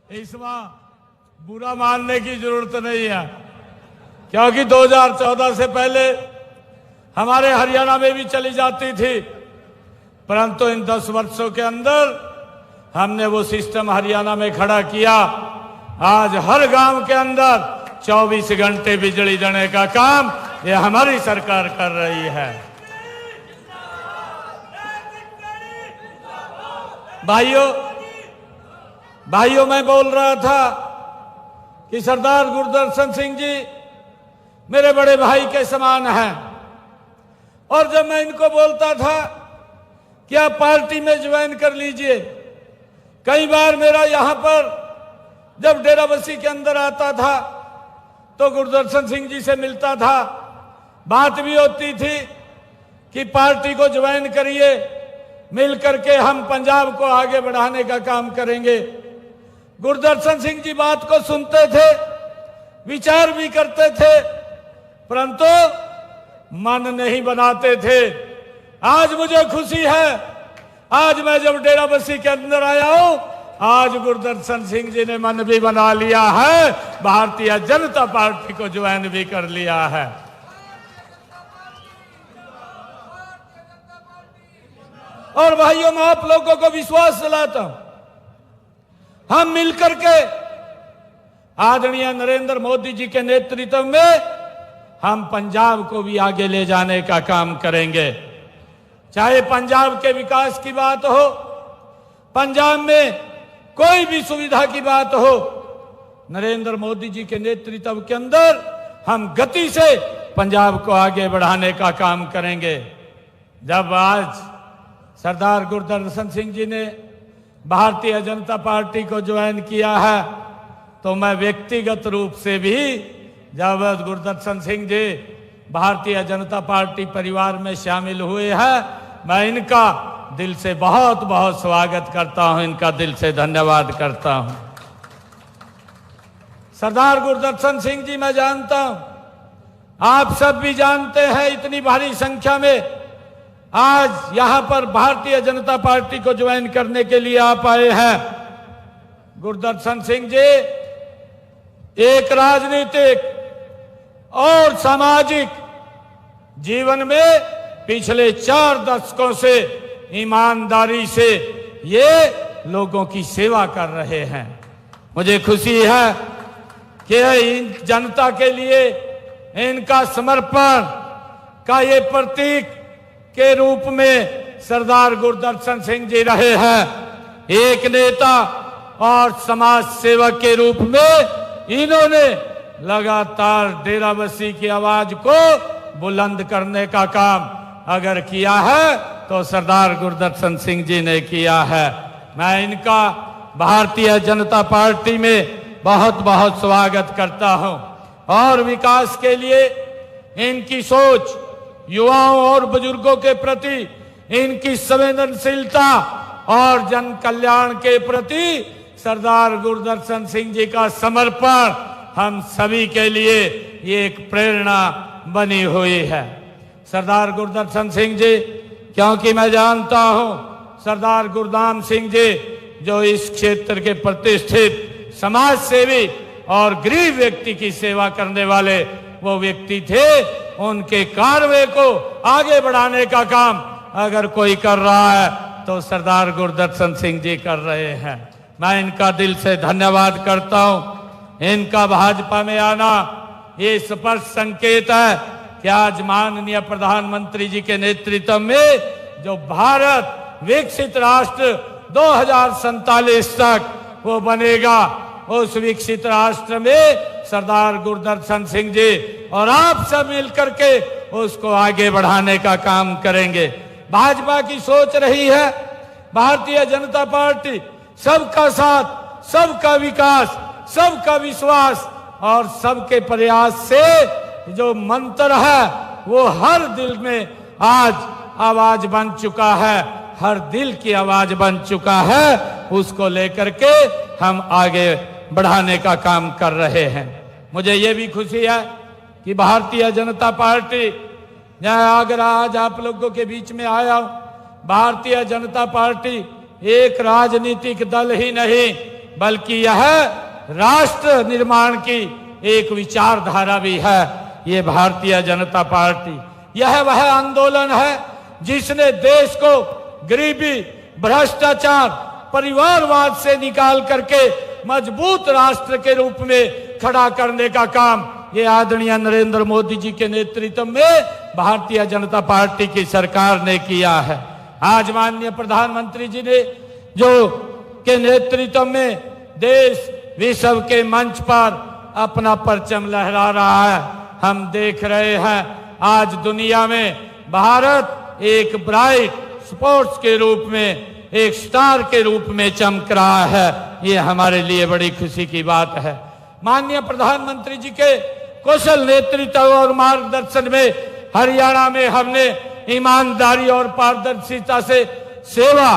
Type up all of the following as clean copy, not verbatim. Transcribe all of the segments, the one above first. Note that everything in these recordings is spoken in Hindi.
इसमें बुरा मानने की जरूरत नहीं है, क्योंकि 2014 से पहले हमारे हरियाणा में भी चली जाती थी, परंतु इन 10 वर्षों के अंदर हमने वो सिस्टम हरियाणा में खड़ा किया। आज हर गांव के अंदर 24 घंटे बिजली देने का काम ये हमारी सरकार कर रही है। भाइयों मैं बोल रहा था कि सरदार गुरदर्शन सिंह जी मेरे बड़े भाई के समान हैं, और जब मैं इनको बोलता था कि आप पार्टी में ज्वाइन कर लीजिए, कई बार मेरा यहां पर जब डेराबस्सी के अंदर आता था तो गुरदर्शन सिंह जी से मिलता था, बात भी होती थी कि पार्टी को ज्वाइन करिए, मिल करके हम पंजाब को आगे बढ़ाने का काम करेंगे। गुरदर्शन सिंह जी बात को सुनते थे, विचार भी करते थे, परंतु मन नहीं बनाते थे। आज मुझे खुशी है, आज मैं जब डेराबस्सी के अंदर आया हूं, आज गुरदर्शन सिंह जी ने मन भी बना लिया है, भारतीय जनता पार्टी को ज्वाइन भी कर लिया है। और भाइयों मैं आप लोगों को विश्वास दिलाता हूं, हम मिलकर के आदरणीय नरेंद्र मोदी जी के नेतृत्व में हम पंजाब को भी आगे ले जाने का काम करेंगे। चाहे पंजाब के विकास की बात हो, पंजाब में कोई भी सुविधा की बात हो, नरेंद्र मोदी जी के नेतृत्व के अंदर हम गति से पंजाब को आगे बढ़ाने का काम करेंगे। जब आज सरदार गुरदर्शन सिंह जी ने भारतीय जनता पार्टी को ज्वाइन किया है, तो मैं व्यक्तिगत रूप से भी जब गुरदर्शन सिंह जी भारतीय जनता पार्टी परिवार में शामिल हुए हैं, मैं इनका दिल से बहुत बहुत स्वागत करता हूं, इनका दिल से धन्यवाद करता हूं। सरदार गुरदर्शन सिंह जी मैं जानता हूं, आप सब भी जानते हैं, इतनी भारी संख्या में आज यहां पर भारतीय जनता पार्टी को ज्वाइन करने के लिए आप आए हैं। गुरदर्शन सिंह जी एक राजनीतिक और सामाजिक जीवन में पिछले 4 दशकों से ईमानदारी से ये लोगों की सेवा कर रहे हैं। मुझे खुशी है कि इन जनता के लिए इनका समर्पण का ये प्रतीक के रूप में सरदार गुरदर्शन सिंह जी रहे हैं। एक नेता और समाज सेवक के रूप में इन्होंने लगातार डेराबस्सी की आवाज को बुलंद करने का काम अगर किया है तो सरदार गुरदर्शन सिंह जी ने किया है। मैं इनका भारतीय जनता पार्टी में बहुत बहुत स्वागत करता हूं, और विकास के लिए इनकी सोच, युवाओं और बुजुर्गों के प्रति इनकी संवेदनशीलता और जन कल्याण के प्रति सरदार गुरदर्शन सिंह जी का समर्पण हम सभी के लिए ये एक प्रेरणा बनी हुई है। सरदार गुरदर्शन सिंह जी, क्योंकि मैं जानता हूं सरदार गुरदाम सिंह जी जो इस क्षेत्र के प्रतिष्ठित समाज सेवी और गरीब व्यक्ति की सेवा करने वाले वो व्यक्ति थे, उनके कार्य को आगे बढ़ाने का काम अगर कोई कर रहा है तो सरदार गुरदर्शन सिंह जी कर रहे हैं। मैं इनका दिल से धन्यवाद करता हूं। इनका भाजपा में आना ये स्पष्ट संकेत है कि आज माननीय प्रधानमंत्री जी के नेतृत्व में जो भारत विकसित राष्ट्र 2047 तक वो बनेगा, उस विकसित राष्ट्र में सरदार गुरदर्शन सिंह जी और आप सब मिलकर के उसको आगे बढ़ाने का काम करेंगे। भाजपा की सोच रही है, भारतीय जनता पार्टी सबका साथ, सबका विकास, सबका विश्वास और सबके प्रयास से जो मंत्र है वो हर दिल में आज आवाज बन चुका है, हर दिल की आवाज बन चुका है। उसको लेकर के हम आगे बढ़ाने का काम कर रहे हैं। मुझे ये भी खुशी है कि भारतीय जनता पार्टी, मैं अगर आज आप लोगों के बीच में आया हूं, भारतीय जनता पार्टी एक राजनीतिक दल ही नहीं, बल्कि यह राष्ट्र निर्माण की एक विचारधारा भी है। ये भारतीय जनता पार्टी, यह वह आंदोलन है जिसने देश को गरीबी, भ्रष्टाचार, परिवारवाद से निकाल करके मजबूत राष्ट्र के रूप में खड़ा करने का काम ये आदरणीय नरेंद्र मोदी जी के नेतृत्व में भारतीय जनता पार्टी की सरकार ने किया है। आज माननीय प्रधानमंत्री जी ने जो के नेतृत्व में देश विश्व के मंच पर अपना परचम लहरा रहा है। हम देख रहे हैं आज दुनिया में भारत एक ब्राइट स्पोर्ट्स के रूप में, एक स्टार के रूप में चमक रहा है। ये हमारे लिए बड़ी खुशी की बात है। माननीय प्रधानमंत्री जी के कुशल नेतृत्व और मार्गदर्शन में हरियाणा में हमने ईमानदारी और पारदर्शिता से सेवा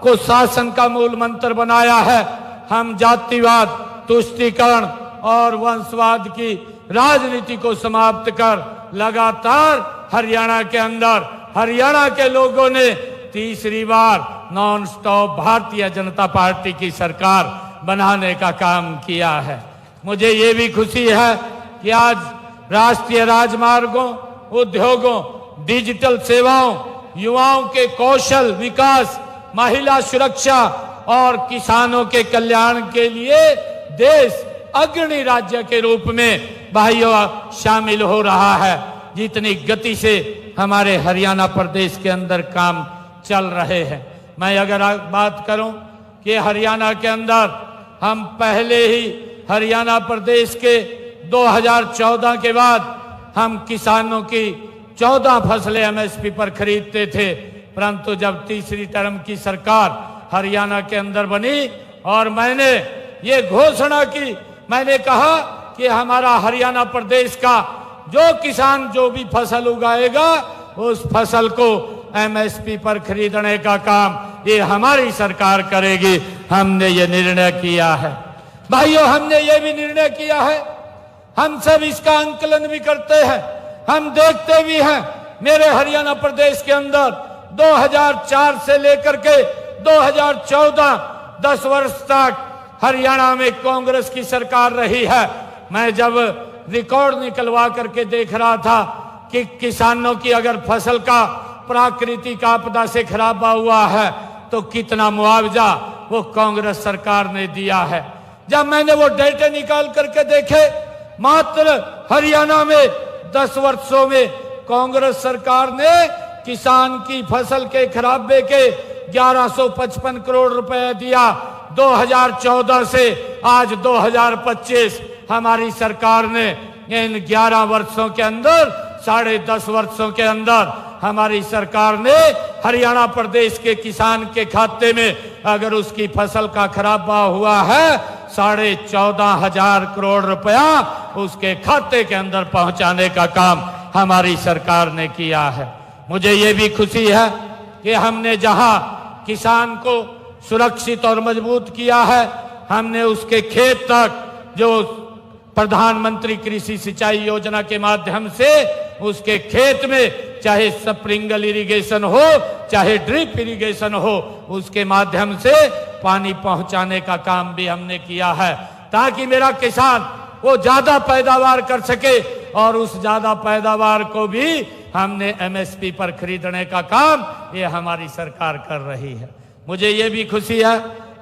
को शासन का मूल मंत्र बनाया है। हम जातिवाद, तुष्टीकरण और वंशवाद की राजनीति को समाप्त कर लगातार हरियाणा के अंदर हरियाणा के लोगों ने तीसरी बार non stop Bharatiya Janata party की सरकार बनाने का काम किया है। मुझे ये भी खुशी है कि आज राष्ट्रीय राजमार्गों, उद्योगों, डिजिटल सेवाओं, युवाओं के कौशल विकास, महिला सुरक्षा और किसानों के कल्याण के लिए देश अग्रणी राज्य के रूप में भाइयों शामिल हो रहा है। जितनी गति से हमारे हरियाणा प्रदेश के अंदर काम चल रहे हैं। मैं अगर बात करूं कि हरियाणा के अंदर हम पहले ही हरियाणा प्रदेश के 2014 के बाद हम किसानों की 14 फसलें एमएसपी पर खरीदते थे, परंतु जब तीसरी टर्म की सरकार हरियाणा के अंदर बनी और मैंने ये घोषणा की, मैंने कहा कि हमारा हरियाणा प्रदेश का जो किसान जो भी फसल उगाएगा उस फसल को एमएसपी पर खरीदने का काम ये हमारी सरकार करेगी। हमने ये निर्णय किया है। भाइयों, हमने ये भी निर्णय किया है, हम सब इसका आंकलन भी करते हैं, हम देखते भी हैं। मेरे हरियाणा प्रदेश के अंदर 2004 से लेकर के 2014 10 वर्ष तक हरियाणा में कांग्रेस की सरकार रही है। मैं जब रिकॉर्ड निकलवा करके देख रहा था कि किसानों की अगर फसल का प्राकृतिक आपदा से खराबा हुआ है तो कितना मुआवजा वो कांग्रेस सरकार ने दिया है। जब मैंने वो डेटा निकाल करके देखे, मात्र हरियाणा में 10 वर्षों में कांग्रेस सरकार ने किसान की फसल के खराबे के 1155 करोड़ रुपए दिया। 2014 से आज 2025 हमारी सरकार ने इन 11 वर्षों के अंदर, 10.5 वर्षों के अंदर हमारी सरकार ने हरियाणा प्रदेश के किसान के खाते में अगर उसकी फसल का खराबा हुआ है 14,500 करोड़ रुपया उसके खाते के अंदर पहुंचाने का काम हमारी सरकार ने किया है। मुझे ये भी खुशी है कि हमने जहां किसान को सुरक्षित और मजबूत किया है, हमने उसके खेत तक जो प्रधानमंत्री कृषि सिंचाई योजना के माध्यम से उसके खेत में चाहे स्प्रिंकल इरिगेशन हो चाहे ड्रिप इरिगेशन हो, उसके माध्यम से पानी पहुंचाने का काम भी हमने किया है, ताकि मेरा किसान वो ज्यादा पैदावार कर सके। और उस ज्यादा पैदावार को भी हमने एमएसपी पर खरीदने का काम ये हमारी सरकार कर रही है। मुझे ये भी खुशी है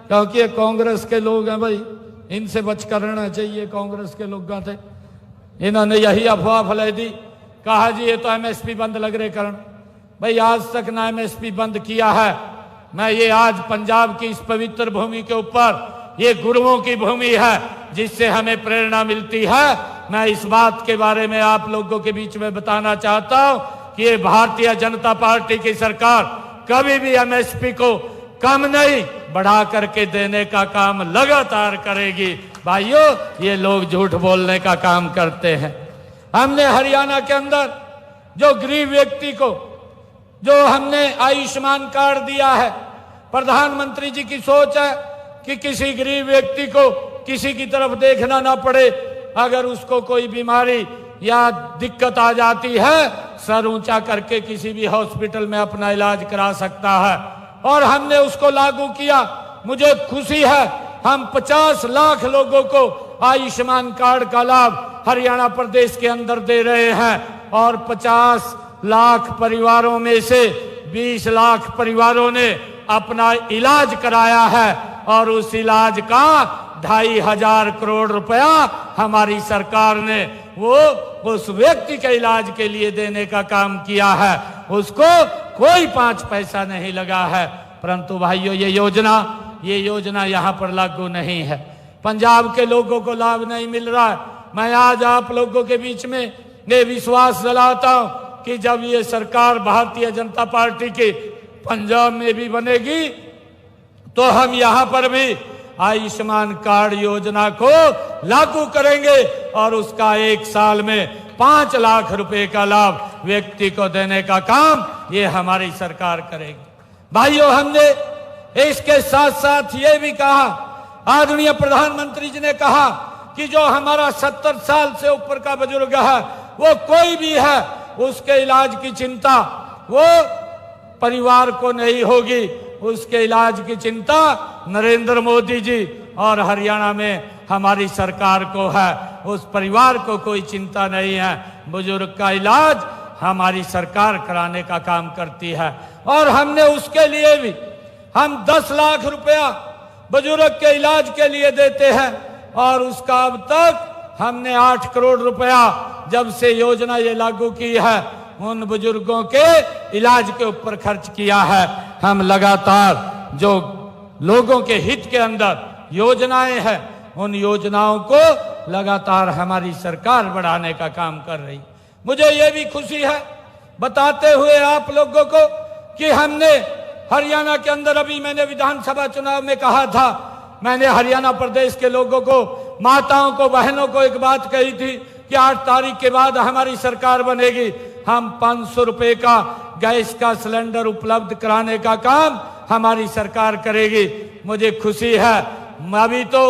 क्योंकि ये कांग्रेस के लोग हैं भाई, इनसे बचकर रहना चाहिए। कांग्रेस के लोग थे, इन्होंने यही अफवाह फैलाई दी, कहा जी ये तो एमएसपी बंद लग रहे करण। भाई आज तक ना एमएसपी बंद किया है। मैं ये आज पंजाब की इस पवित्र भूमि के ऊपर, ये गुरुओं की भूमि है जिससे हमें प्रेरणा मिलती है। मैं इस बात के बारे में आप लोगों के बीच में बताना चाहता हूं कि ये भारतीय जनता पार्टी की सरकार कभी भी एमएसपी को कम नहीं बढ़ा करके देने का काम लगातार करेगी। भाइयों, ये लोग झूठ बोलने का काम करते हैं। हमने हरियाणा के अंदर जो गरीब व्यक्ति को जो हमने आयुष्मान कार्ड दिया है, प्रधानमंत्री जी की सोच है कि किसी गरीब व्यक्ति को किसी की तरफ देखना ना पड़े। अगर उसको कोई बीमारी या दिक्कत आ जाती है, सर ऊंचा करके किसी भी हॉस्पिटल में अपना इलाज करा सकता है, और हमने उसको लागू किया। मुझे खुशी है हम 50 लाख लोगों को आयुष्मान कार्ड का लाभ हरियाणा प्रदेश के अंदर दे रहे हैं और 50 लाख परिवारों में से 20 लाख परिवारों ने अपना इलाज कराया है और उस इलाज का 2,500 करोड़ रुपया हमारी सरकार ने वो उस व्यक्ति के इलाज के लिए देने का काम किया है। उसको कोई 5 पैसा नहीं लगा है। परंतु भाइयों, ये योजना यहाँ पर लागू नहीं है। पंजाब के लोगों को लाभ नहीं मिल रहा है। मैं आज आप लोगों के बीच में ये विश्वास दिलाता हूँ कि जब ये सरकार भारतीय जनता पार्टी की पंजाब में भी बनेगी तो हम यहाँ पर भी आयुष्मान कार्ड योजना को लागू करेंगे और उसका 1 साल में 5 लाख रुपए का लाभ व्यक्ति को देने का काम ये हमारी सरकार करेगी। भाइयों, हमने इसके साथ साथ ये भी कहा, आदरणीय प्रधानमंत्री जी ने कहा कि जो हमारा 70 साल से ऊपर का बुजुर्ग है, वो कोई भी है, उसके इलाज की चिंता वो परिवार को नहीं होगी, उसके इलाज की चिंता नरेंद्र मोदी जी और हरियाणा में हमारी सरकार को है। उस परिवार को कोई चिंता नहीं है। बुजुर्ग का इलाज हमारी सरकार कराने का काम करती है और हमने उसके लिए भी हम 10 लाख रुपया बुजुर्ग के इलाज के लिए देते हैं और उसका अब तक हमने 8 करोड़ रुपया जब से योजना ये लागू की है उन बुजुर्गों के इलाज के ऊपर खर्च किया है। हम लगातार जो लोगों के हित के अंदर योजनाएं हैं उन योजनाओं को लगातार हमारी सरकार बढ़ाने का काम कर रही। मुझे ये भी खुशी है बताते हुए आप लोगों को कि हमने हरियाणा के अंदर, अभी मैंने विधानसभा चुनाव में कहा था, मैंने हरियाणा प्रदेश के लोगों को, माताओं को, बहनों को एक बात कही थी कि 8 तारीख के बाद हमारी सरकार बनेगी, हम 500 रुपए का गैस का सिलेंडर उपलब्ध कराने का काम हमारी सरकार करेगी। मुझे खुशी है, अभी तो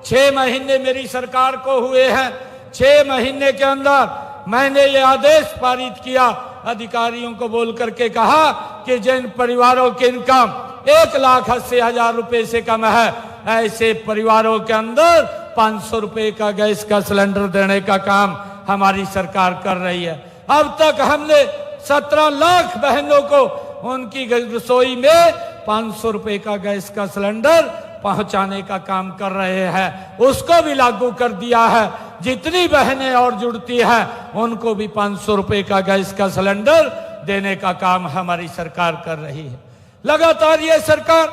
6 महीने मेरी सरकार को हुए हैं। 6 महीने के अंदर मैंने ये आदेश पारित किया, अधिकारियों को बोल करके कहा कि जिन परिवारों की इनकम 1,80,000 रुपए से कम है, ऐसे परिवारों के अंदर 500 रुपए का गैस का सिलेंडर देने का काम हमारी सरकार कर रही है। अब तक हमने 17 लाख बहनों को उनकी रसोई में 500 रुपए का गैस का सिलेंडर पहुंचाने का काम कर रहे हैं। उसको भी लागू कर दिया है। जितनी बहनें और जुड़ती हैं उनको भी 500 रुपए का गैस का सिलेंडर देने का काम हमारी सरकार कर रही है। लगातार ये सरकार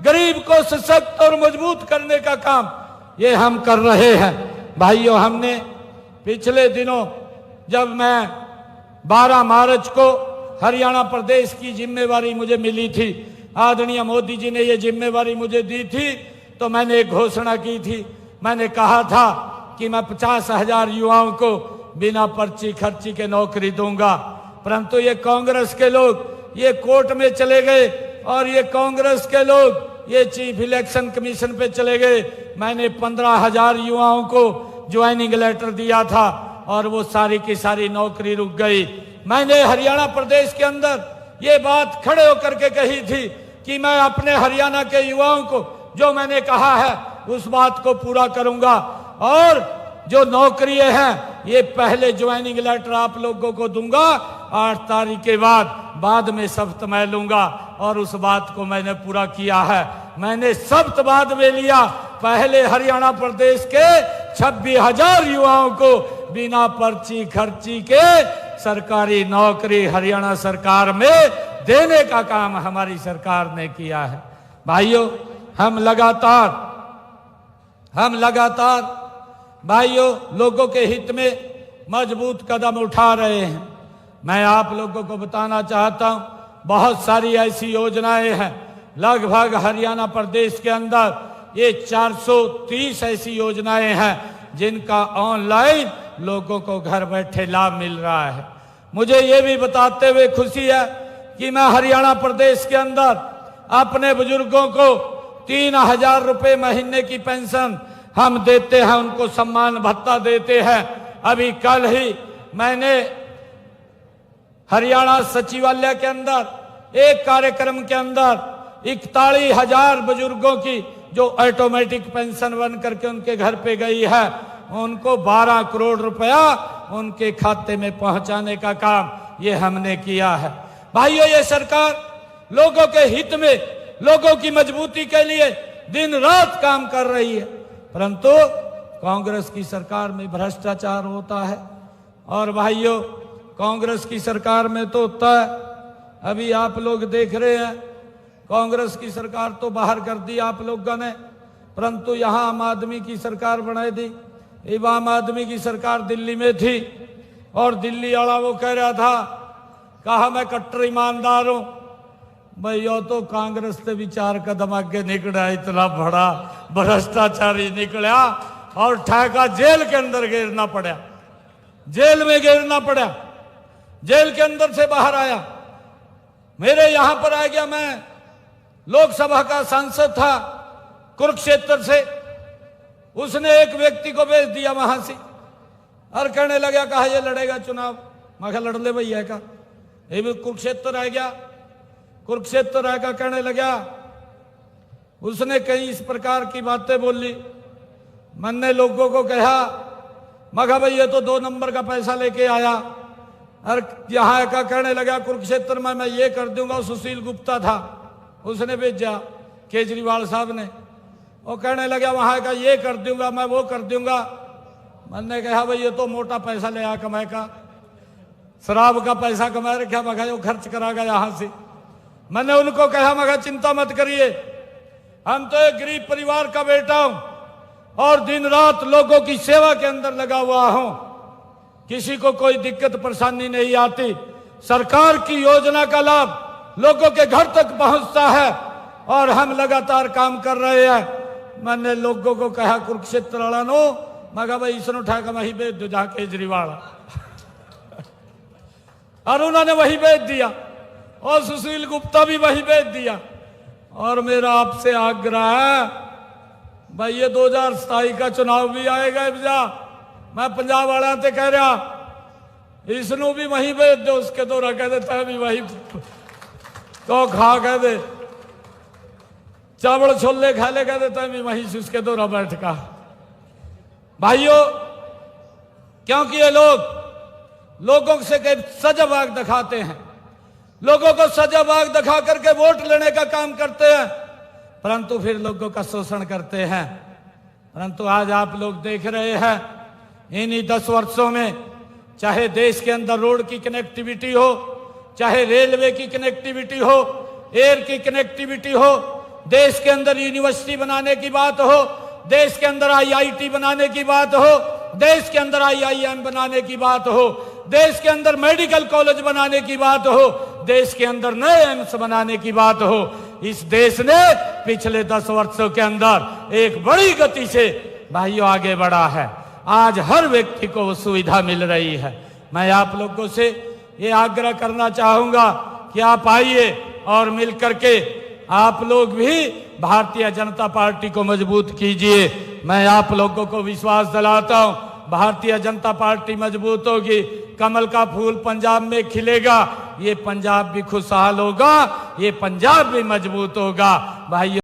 गरीब को सशक्त और मजबूत करने का काम ये हम कर रहे हैं। भाइयों, हमने पिछले दिनों जब मैं 12 मार्च को हरियाणा प्रदेश की जिम्मेवारी मुझे मिली थी, आदरणीय मोदी जी ने ये जिम्मेवारी मुझे दी थी, तो मैंने एक घोषणा की थी। मैंने कहा था कि मैं 50,000 युवाओं को बिना पर्ची खर्ची के नौकरी दूंगा। परंतु ये कांग्रेस के लोग ये कोर्ट में चले गए और ये कांग्रेस के लोग ये चीफ इलेक्शन कमीशन पे चले गए। मैंने 15,000 युवाओं को ज्वाइनिंग लेटर दिया था और वो सारी की सारी नौकरी रुक गई। मैंने हरियाणा प्रदेश के अंदर ये बात खड़े होकर के कही थी कि मैं अपने हरियाणा के युवाओं को जो मैंने कहा है उस बात को पूरा करूंगा और जो नौकरियां हैं ये पहले ज्वाइनिंग लेटर आप लोगों को दूंगा, 8 तारीख के बाद में शपथ मैं लूंगा और उस बात को मैंने पूरा किया है। मैंने शपथ बाद में लिया, पहले हरियाणा प्रदेश के 26,000 युवाओं को बिना पर्ची खर्ची के सरकारी नौकरी हरियाणा सरकार में देने का काम हमारी सरकार ने किया है। भाइयों, हम लगातार भाइयों लोगों के हित में मजबूत कदम उठा रहे हैं। मैं आप लोगों को बताना चाहता हूं, बहुत सारी ऐसी योजनाएं हैं। लगभग हरियाणा प्रदेश के अंदर ये 430 ऐसी योजनाएं हैं जिनका ऑनलाइन लोगों को घर बैठे लाभ मिल रहा है। मुझे ये भी बताते हुए खुशी है कि मैं हरियाणा प्रदेश के अंदर अपने बुजुर्गों को 3,000 रुपए महीने की पेंशन हम देते हैं, उनको सम्मान भत्ता देते हैं। अभी कल ही मैंने हरियाणा सचिवालय के अंदर एक कार्यक्रम के अंदर 41,000 बुजुर्गों की जो ऑटोमेटिक पेंशन बन करके उनके घर पे गई है, उनको 12 करोड़ रुपया उनके खाते में पहुंचाने का काम ये हमने किया है। भाइयों, ये सरकार लोगों के हित में, लोगों की मजबूती के लिए दिन रात काम कर रही है, परंतु कांग्रेस की सरकार में भ्रष्टाचार होता है। और भाइयों, कांग्रेस की सरकार में तो होता है, अभी आप लोग देख रहे हैं, कांग्रेस की सरकार तो बाहर कर दी आप लोगों ने, परंतु यहां आम आदमी की सरकार बनाई दी। अब आम आदमी की सरकार दिल्ली में थी और दिल्ली वाला वो कह रहा था, कहा मैं कट्टर ईमानदार हूं। भाई यो तो कांग्रेस से भी 4 कदम आगे निकला, इतना बड़ा भ्रष्टाचारी निकला और ठेका जेल के अंदर गिरना पड़ा, जेल में गिरना पड़ा, जेल के अंदर से बाहर आया। मेरे यहां पर आ गया, मैं लोकसभा का सांसद था कुरुक्षेत्र से, उसने एक व्यक्ति को भेज दिया वहां से और कहने लगा, कहा ये लड़ेगा चुनाव। मैं कहा लड़ ले भैया का, ये भी कुरुक्षेत्र आ गया, कुरुक्षेत्र आएगा, कहने लगा, उसने कई इस प्रकार की बातें बोली। मैंने लोगों को कहा, मगा भाई ये तो 2 नंबर का पैसा लेके आया, और यहाँ का कहने लगा कुरुक्षेत्र में मैं ये कर दूंगा। सुशील गुप्ता था, उसने भेजा केजरीवाल साहब ने, वो कहने लगा वहां का ये कर दूंगा, मैं वो कर दूंगा। मैंने कहा भाई ये तो मोटा पैसा ले आया कमाए का, शराब का पैसा कमा रखा, मगा वो खर्च करागा यहाँ से। मैंने उनको कहा, मगा चिंता मत करिए, हम तो एक गरीब परिवार का बेटा हूं और दिन रात लोगों की सेवा के अंदर लगा हुआ हूं, किसी को कोई दिक्कत परेशानी नहीं आती। सरकार की योजना का लाभ लोगों के घर तक पहुंचता है और हम लगातार काम कर रहे हैं। मैंने लोगों को कहा कुरुक्षेत्र वाला नो, मगा भाई इसने उठा कर वही भेज दो जहां केजरीवाल, और उन्होंने वही भेज दिया और सुशील गुप्ता भी वही भेज दिया। और मेरा आपसे आग्रह है भाई, ये 2027 का चुनाव भी आएगा, मैं पंजाब वाला से कह रहा, इसनू भी वही भेज दो, उसके दौरा कह देता है भी वही तो खा कह दे, चावल छोले खा ले कह देता है भी वही से उसके दौरा बैठ का। भाइयों, क्योंकि ये लोगों से सजाबाग दिखाते हैं, लोगों को सजाबाग दिखा करके वोट लेने का काम करते हैं, परंतु फिर लोगों का शोषण करते हैं। परंतु आज आप लोग देख रहे हैं, इन्हीं 10 वर्षों में चाहे देश के अंदर रोड की कनेक्टिविटी हो, चाहे रेलवे की कनेक्टिविटी हो, एयर की कनेक्टिविटी हो, देश के अंदर यूनिवर्सिटी बनाने की बात हो, देश के अंदर IIT बनाने की बात हो, देश के अंदर IIM बनाने की बात हो, देश के अंदर मेडिकल कॉलेज बनाने की बात हो, देश के अंदर नए एम्स बनाने की बात हो, इस देश ने पिछले 10 वर्षों के अंदर एक बड़ी गति से भाइयों आगे बढ़ा है। आज हर व्यक्ति को सुविधा मिल रही है। मैं आप लोगों से ये आग्रह करना चाहूंगा कि आप आइए और मिलकर के आप लोग भी भारतीय जनता पार्टी को मजबूत कीजिए। मैं आप लोगों को विश्वास दिलाता हूं, भारतीय जनता पार्टी मजबूत होगी, कमल का फूल पंजाब में खिलेगा, ये पंजाब भी खुशहाल होगा, ये पंजाब भी मजबूत होगा। भाइयों